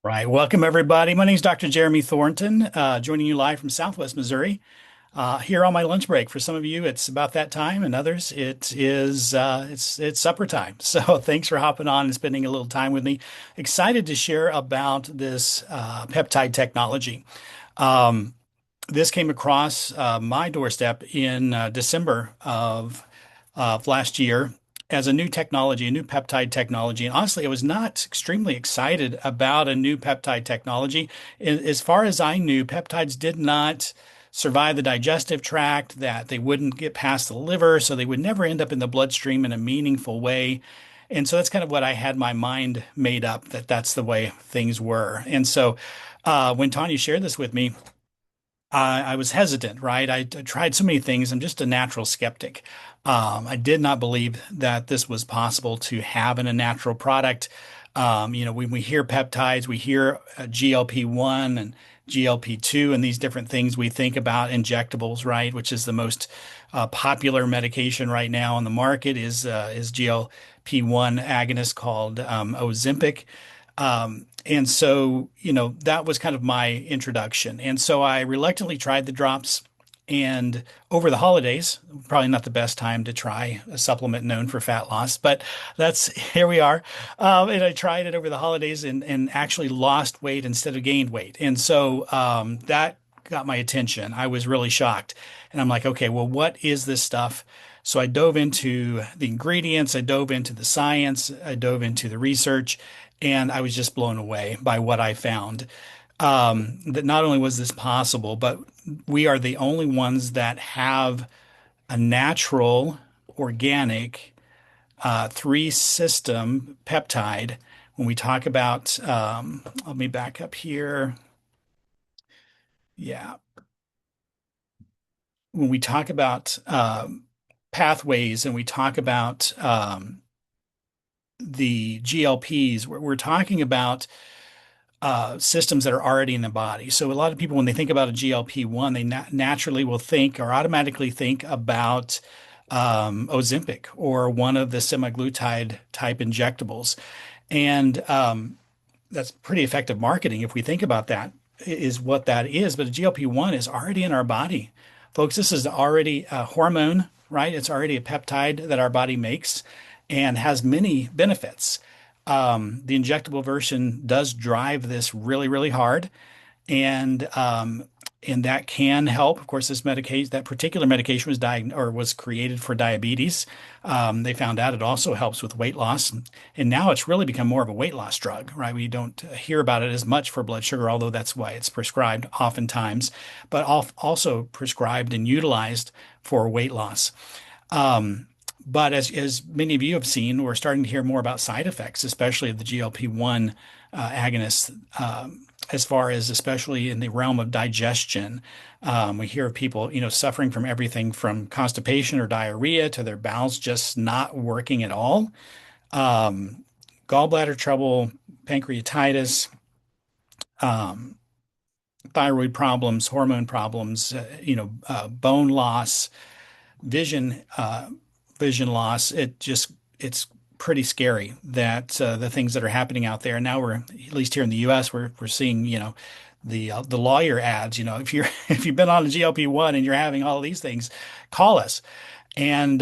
Right. Welcome, everybody. My name is Dr. Jeremy Thornton, joining you live from Southwest Missouri, here on my lunch break. For some of you, it's about that time, and others, it's supper time. So thanks for hopping on and spending a little time with me. Excited to share about this peptide technology. Um, this came across my doorstep in December of last year as a new technology, a new peptide technology. And honestly, I was not extremely excited about a new peptide technology. As far as I knew, peptides did not survive the digestive tract, that they wouldn't get past the liver, so they would never end up in the bloodstream in a meaningful way. And so that's kind of what I had my mind made up, that that's the way things were. And so when Tanya shared this with me, I was hesitant, right? I tried so many things. I'm just a natural skeptic. I did not believe that this was possible to have in a natural product. When we hear peptides, we hear GLP-1 and GLP-2 and these different things. We think about injectables, right? Which is the most popular medication right now on the market is GLP-1 agonist called Ozempic. And so, that was kind of my introduction. And so I reluctantly tried the drops. And over the holidays, probably not the best time to try a supplement known for fat loss, but that's here we are. And I tried it over the holidays and actually lost weight instead of gained weight. And so that got my attention. I was really shocked. And I'm like, okay, well, what is this stuff? So I dove into the ingredients, I dove into the science, I dove into the research, and I was just blown away by what I found. That not only was this possible, but we are the only ones that have a natural, organic, three system peptide. When we talk about, let me back up here. Yeah. When we talk about pathways and we talk about the GLPs, we're talking about systems that are already in the body. So a lot of people, when they think about a GLP-1, they naturally will think or automatically think about Ozempic or one of the semaglutide type injectables. And that's pretty effective marketing if we think about that, is what that is. But a GLP-1 is already in our body. Folks, this is already a hormone, right? It's already a peptide that our body makes and has many benefits. The injectable version does drive this really, really hard, and and that can help. Of course, that particular medication was diagnosed or was created for diabetes. They found out it also helps with weight loss, and now it's really become more of a weight loss drug, right? We don't hear about it as much for blood sugar, although that's why it's prescribed oftentimes, but also prescribed and utilized for weight loss. Um, but as many of you have seen, we're starting to hear more about side effects, especially of the GLP-1 agonists, as far as especially in the realm of digestion. We hear of people, suffering from everything from constipation or diarrhea to their bowels just not working at all. Um, Gallbladder trouble, pancreatitis, um, thyroid problems, hormone problems, bone loss, vision vision loss. It's pretty scary that the things that are happening out there. Now we're, at least here in the U.S., we're seeing, the lawyer ads. If you're if you've been on a GLP-1 and you're having all of these things, call us. And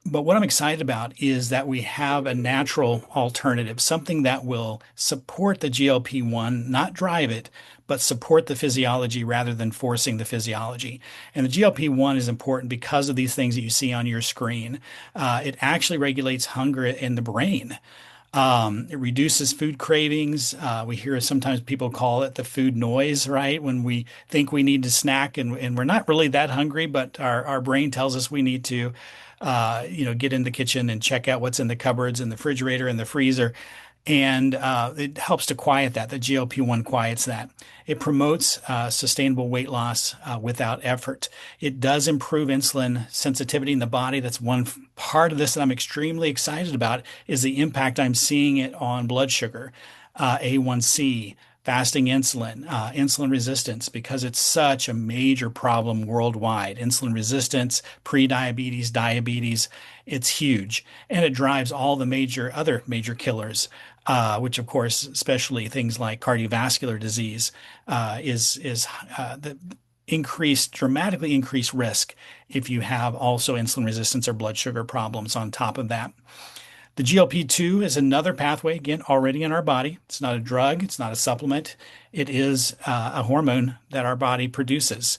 but what I'm excited about is that we have a natural alternative, something that will support the GLP-1, not drive it, but support the physiology rather than forcing the physiology. And the GLP-1 is important because of these things that you see on your screen. It actually regulates hunger in the brain. It reduces food cravings. We hear sometimes people call it the food noise, right? When we think we need to snack and we're not really that hungry, but our brain tells us we need to, get in the kitchen and check out what's in the cupboards and the refrigerator and the freezer. And it helps to quiet that. The GLP-1 quiets that. It promotes sustainable weight loss without effort. It does improve insulin sensitivity in the body. That's one part of this that I'm extremely excited about is the impact I'm seeing it on blood sugar, A1C, fasting insulin, insulin resistance, because it's such a major problem worldwide. Insulin resistance, pre-diabetes, diabetes, it's huge. And it drives all the other major killers, which of course, especially things like cardiovascular disease, the dramatically increased risk if you have also insulin resistance or blood sugar problems on top of that. The GLP-2 is another pathway, again, already in our body. It's not a drug, it's not a supplement. It is a hormone that our body produces.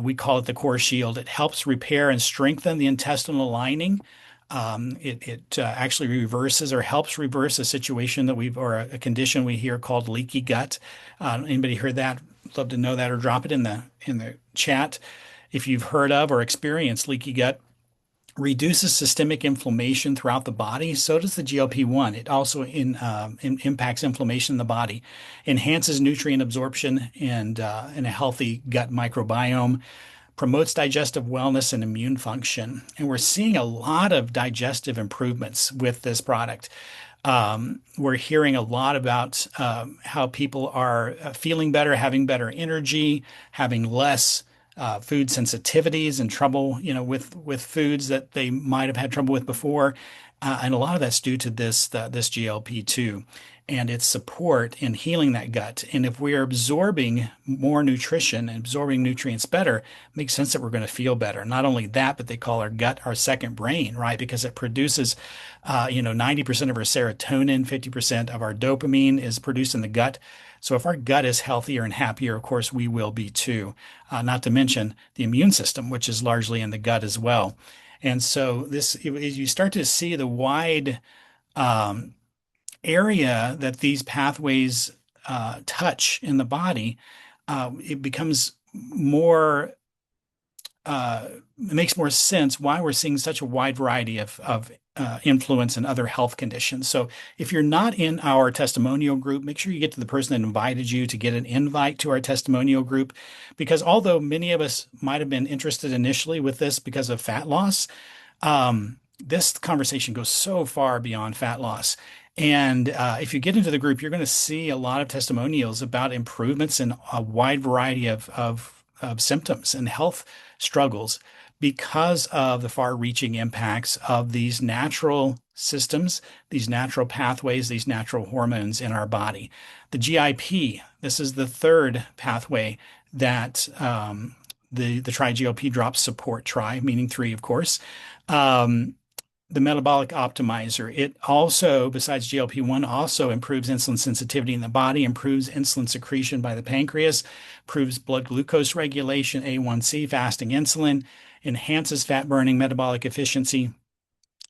We call it the core shield. It helps repair and strengthen the intestinal lining. It actually reverses or helps reverse a situation or a condition we hear called leaky gut. Anybody heard that? Love to know that, or drop it in the chat if you've heard of or experienced leaky gut. Reduces systemic inflammation throughout the body. So does the GLP-1. It also impacts inflammation in the body, enhances nutrient absorption and in a healthy gut microbiome, promotes digestive wellness and immune function. And we're seeing a lot of digestive improvements with this product. We're hearing a lot about how people are feeling better, having better energy, having less food sensitivities and trouble, with foods that they might have had trouble with before. And a lot of that's due to this GLP-2 and its support in healing that gut. And if we are absorbing more nutrition and absorbing nutrients better, it makes sense that we're going to feel better. Not only that, but they call our gut our second brain, right? Because it produces, 90% of our serotonin, 50% of our dopamine is produced in the gut. So if our gut is healthier and happier, of course, we will be too. Not to mention the immune system, which is largely in the gut as well. And so you start to see the wide area that these pathways touch in the body, it becomes more, it makes more sense why we're seeing such a wide variety of influence and other health conditions. So if you're not in our testimonial group, make sure you get to the person that invited you to get an invite to our testimonial group, because although many of us might have been interested initially with this because of fat loss, this conversation goes so far beyond fat loss. And if you get into the group, you're going to see a lot of testimonials about improvements in a wide variety of symptoms and health struggles because of the far-reaching impacts of these natural systems, these natural pathways, these natural hormones in our body. The GIP, this is the third pathway that the triGLP drops support, meaning three, of course. The metabolic optimizer. It also, besides GLP-1, also improves insulin sensitivity in the body, improves insulin secretion by the pancreas, improves blood glucose regulation, A1C, fasting insulin, enhances fat burning, metabolic efficiency,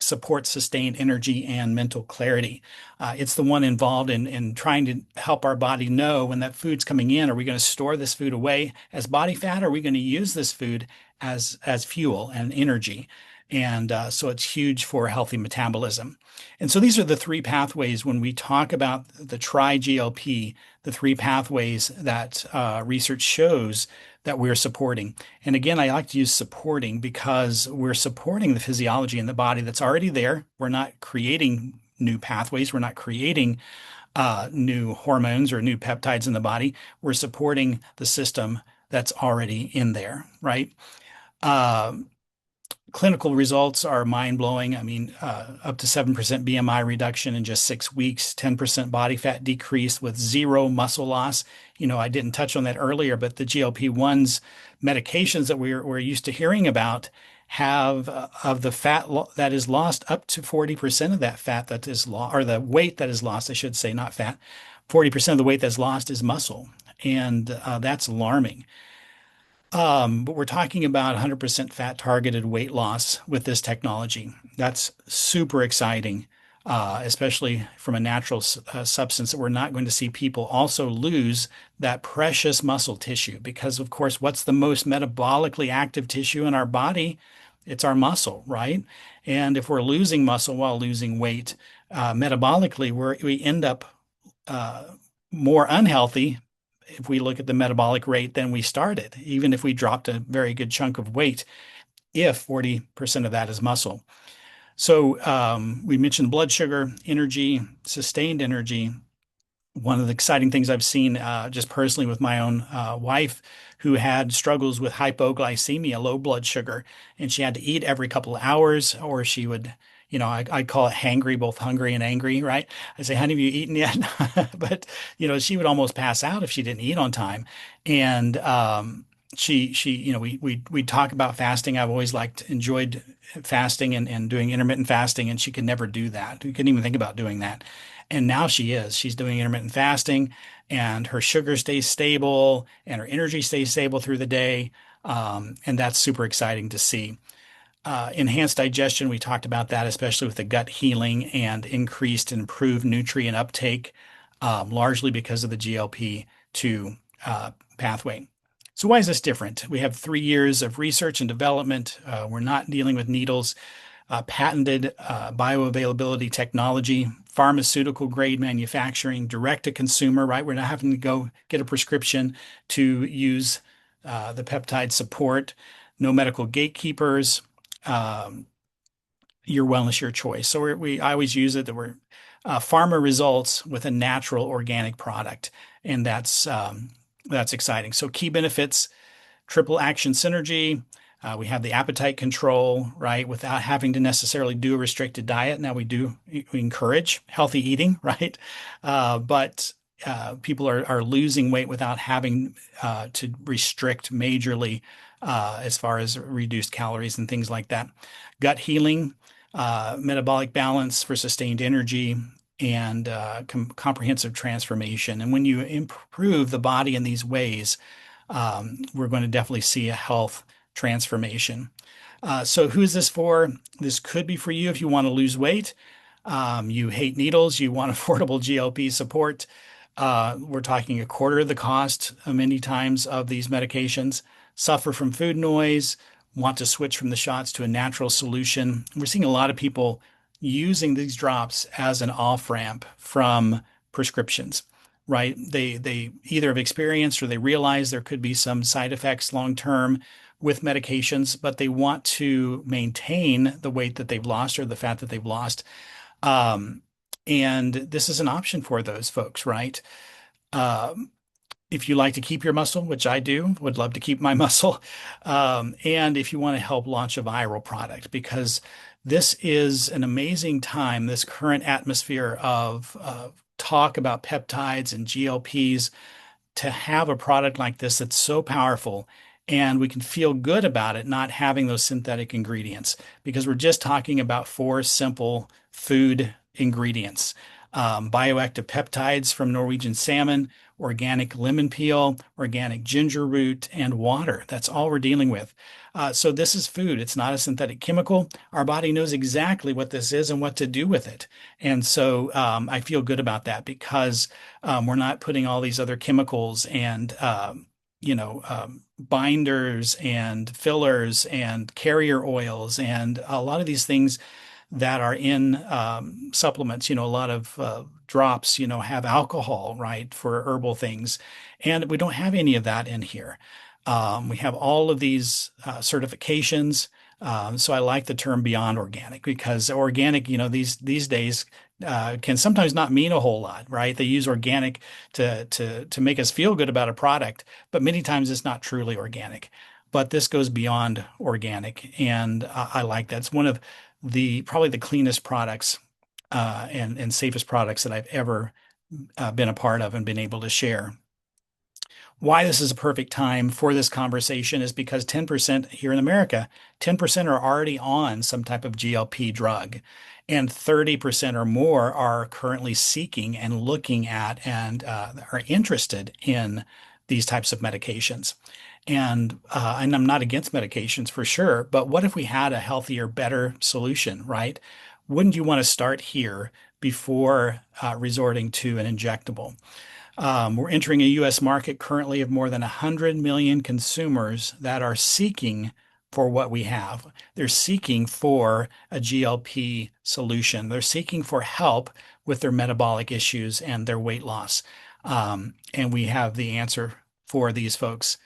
supports sustained energy and mental clarity. It's the one involved in trying to help our body know when that food's coming in. Are we going to store this food away as body fat? Or are we going to use this food as fuel and energy? And so it's huge for healthy metabolism. And so these are the three pathways when we talk about the triGLP, the three pathways that research shows that we're supporting. And again, I like to use supporting because we're supporting the physiology in the body that's already there. We're not creating new pathways. We're not creating new hormones or new peptides in the body. We're supporting the system that's already in there, right? Clinical results are mind-blowing. I mean, up to 7% BMI reduction in just 6 weeks, 10% body fat decrease with zero muscle loss. I didn't touch on that earlier, but the GLP-1s medications that we're used to hearing about have of the fat that is lost, up to 40% of that fat that is lost, or the weight that is lost, I should say, not fat. 40% of the weight that's lost is muscle, and that's alarming. But we're talking about 100% fat targeted weight loss with this technology. That's super exciting, especially from a natural substance that we're not going to see people also lose that precious muscle tissue. Because, of course, what's the most metabolically active tissue in our body? It's our muscle, right? And if we're losing muscle while losing weight, metabolically, we end up more unhealthy if we look at the metabolic rate than we started, even if we dropped a very good chunk of weight, if 40% of that is muscle. So we mentioned blood sugar, energy, sustained energy, one of the exciting things I've seen just personally with my own wife who had struggles with hypoglycemia, low blood sugar, and she had to eat every couple of hours, or she would, I call it hangry, both hungry and angry, right? I say, honey, have you eaten yet? But, she would almost pass out if she didn't eat on time. And we talk about fasting. I've always enjoyed fasting and doing intermittent fasting, and she could never do that. We couldn't even think about doing that. And now she is. She's doing intermittent fasting, and her sugar stays stable, and her energy stays stable through the day. And that's super exciting to see. Enhanced digestion, we talked about that, especially with the gut healing and increased and improved nutrient uptake, largely because of the GLP-2 pathway. So why is this different? We have 3 years of research and development. We're not dealing with needles, patented bioavailability technology, pharmaceutical grade manufacturing, direct to consumer, right? We're not having to go get a prescription to use the peptide support, no medical gatekeepers, um, your wellness, your choice. So I always use it that we're pharma results with a natural organic product, and that's exciting. So key benefits: triple action synergy. We have the appetite control, right, without having to necessarily do a restricted diet. Now we encourage healthy eating, right? But people are losing weight without having to restrict majorly as far as reduced calories and things like that. Gut healing, metabolic balance for sustained energy, and comprehensive transformation. And when you improve the body in these ways, we're going to definitely see a health transformation. So who is this for? This could be for you if you want to lose weight. You hate needles, you want affordable GLP support. We're talking a quarter of the cost many times of these medications. Suffer from food noise, want to switch from the shots to a natural solution. We're seeing a lot of people using these drops as an off-ramp from prescriptions, right? They either have experienced or they realize there could be some side effects long term with medications, but they want to maintain the weight that they've lost or the fat that they've lost. Um, and this is an option for those folks, right? Um, if you like to keep your muscle, which I do, would love to keep my muscle, and if you want to help launch a viral product, because this is an amazing time, this current atmosphere of talk about peptides and GLPs, to have a product like this that's so powerful and we can feel good about it not having those synthetic ingredients because we're just talking about four simple food ingredients. Bioactive peptides from Norwegian salmon, organic lemon peel, organic ginger root, and water. That's all we're dealing with. So this is food. It's not a synthetic chemical. Our body knows exactly what this is and what to do with it. And so I feel good about that because we're not putting all these other chemicals and binders and fillers and carrier oils and a lot of these things that are in supplements. A lot of drops, have alcohol, right, for herbal things. And we don't have any of that in here. We have all of these certifications. So I like the term beyond organic because organic, these days can sometimes not mean a whole lot, right? They use organic to make us feel good about a product, but many times it's not truly organic. But this goes beyond organic, and I like that. It's one of the probably the cleanest products and safest products that I've ever been a part of and been able to share. Why this is a perfect time for this conversation is because 10% here in America, 10% are already on some type of GLP drug, and 30% or more are currently seeking and looking at and are interested in these types of medications. And I'm not against medications for sure, but what if we had a healthier, better solution, right? Wouldn't you want to start here before resorting to an injectable? We're entering a U.S. market currently of more than 100 million consumers that are seeking for what we have. They're seeking for a GLP solution. They're seeking for help with their metabolic issues and their weight loss. And we have the answer for these folks.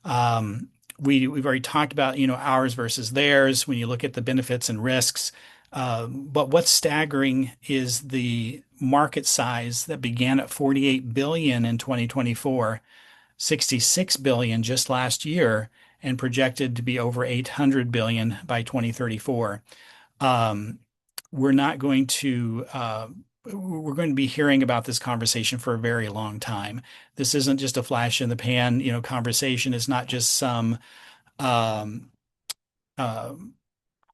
We've already talked about, ours versus theirs. When you look at the benefits and risks, But what's staggering is the market size that began at 48 billion in 2024, 66 billion just last year, and projected to be over 800 billion by 2034. Um, we're not going to we're going to be hearing about this conversation for a very long time. This isn't just a flash in the pan, conversation. It's not just some um, uh,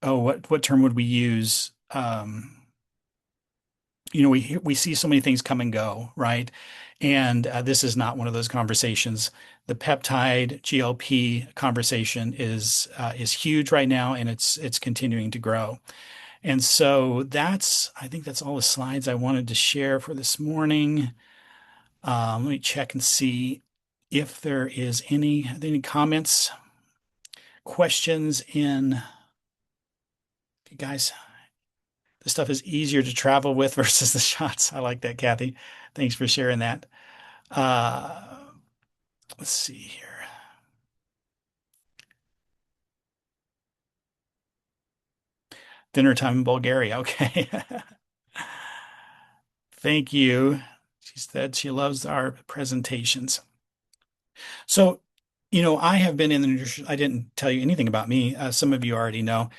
oh, what term would we use? We see so many things come and go, right? And this is not one of those conversations. The peptide GLP conversation is huge right now, and it's continuing to grow. And so I think that's all the slides I wanted to share for this morning. Let me check and see if there is any comments, questions in. You guys, this stuff is easier to travel with versus the shots. I like that, Kathy. Thanks for sharing that. Uh, let's see here. Dinner time in Bulgaria. Okay. Thank you. She said she loves our presentations. So, I have been in the nutrition. I didn't tell you anything about me. Some of you already know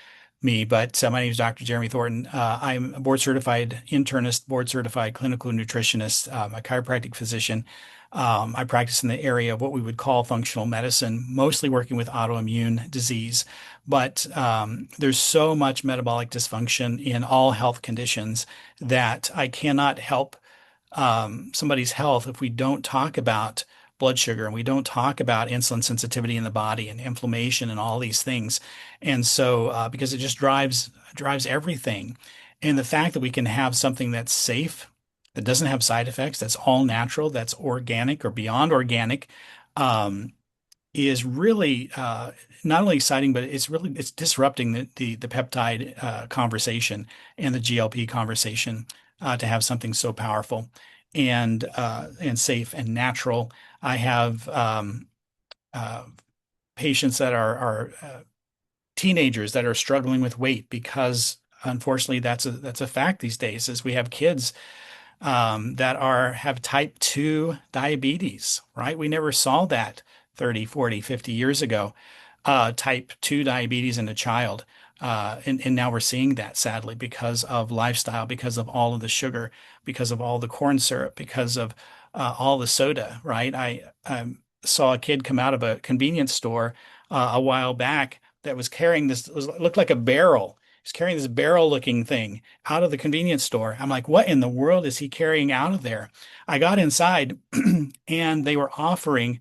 me, but my name is Dr. Jeremy Thornton. I'm a board certified internist, board certified clinical nutritionist, a chiropractic physician. I practice in the area of what we would call functional medicine, mostly working with autoimmune disease. But there's so much metabolic dysfunction in all health conditions that I cannot help somebody's health if we don't talk about blood sugar and we don't talk about insulin sensitivity in the body and inflammation and all these things. And so, because it just drives everything. And the fact that we can have something that's safe, that doesn't have side effects, that's all natural, that's organic or beyond organic, um, is really not only exciting, but it's disrupting the peptide conversation and the GLP conversation to have something so powerful and safe and natural. I have uh, patients that are teenagers that are struggling with weight because unfortunately that's a fact these days, is we have kids that have type 2 diabetes, right? We never saw that 30, 40, 50 years ago. Type 2 diabetes in a child. And now we're seeing that sadly because of lifestyle, because of all of the sugar, because of all the corn syrup, because of all the soda, right? I saw a kid come out of a convenience store a while back that was carrying looked like a barrel. He's carrying this barrel looking thing out of the convenience store. I'm like, what in the world is he carrying out of there? I got inside and they were offering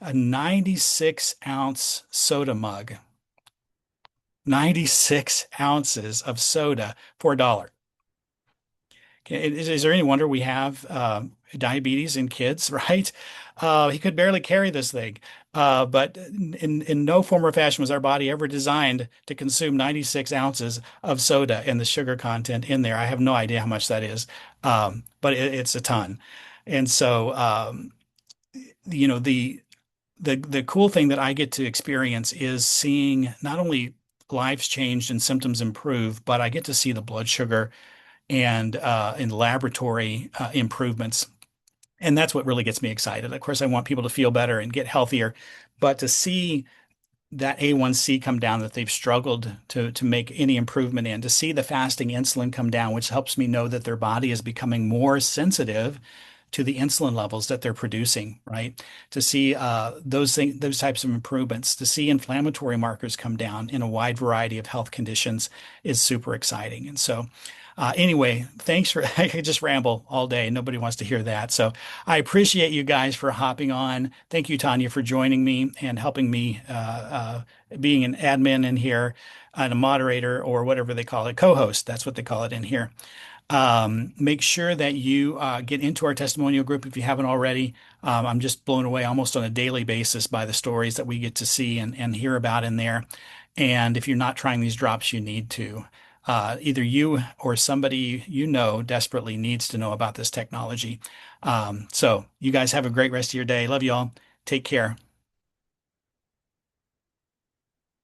a 96-ounce soda mug, 96 ounces of soda for $1. Okay, is there any wonder we have diabetes in kids, right? He could barely carry this thing. But in no form or fashion was our body ever designed to consume 96 ounces of soda and the sugar content in there. I have no idea how much that is, but it's a ton. And so, you know, the cool thing that I get to experience is seeing not only lives changed and symptoms improve, but I get to see the blood sugar and laboratory improvements. And that's what really gets me excited. Of course, I want people to feel better and get healthier, but to see that A1C come down that they've struggled to make any improvement in, to see the fasting insulin come down, which helps me know that their body is becoming more sensitive to the insulin levels that they're producing, right? To see those types of improvements, to see inflammatory markers come down in a wide variety of health conditions is super exciting. And so, anyway, thanks for, I could just ramble all day. Nobody wants to hear that. So I appreciate you guys for hopping on. Thank you, Tanya, for joining me and helping me being an admin in here and a moderator or whatever they call it, co-host. That's what they call it in here. Make sure that you get into our testimonial group if you haven't already. I'm just blown away almost on a daily basis by the stories that we get to see and hear about in there. And if you're not trying these drops, you need to. Either you or somebody you know desperately needs to know about this technology. So you guys have a great rest of your day. Love you all. Take care.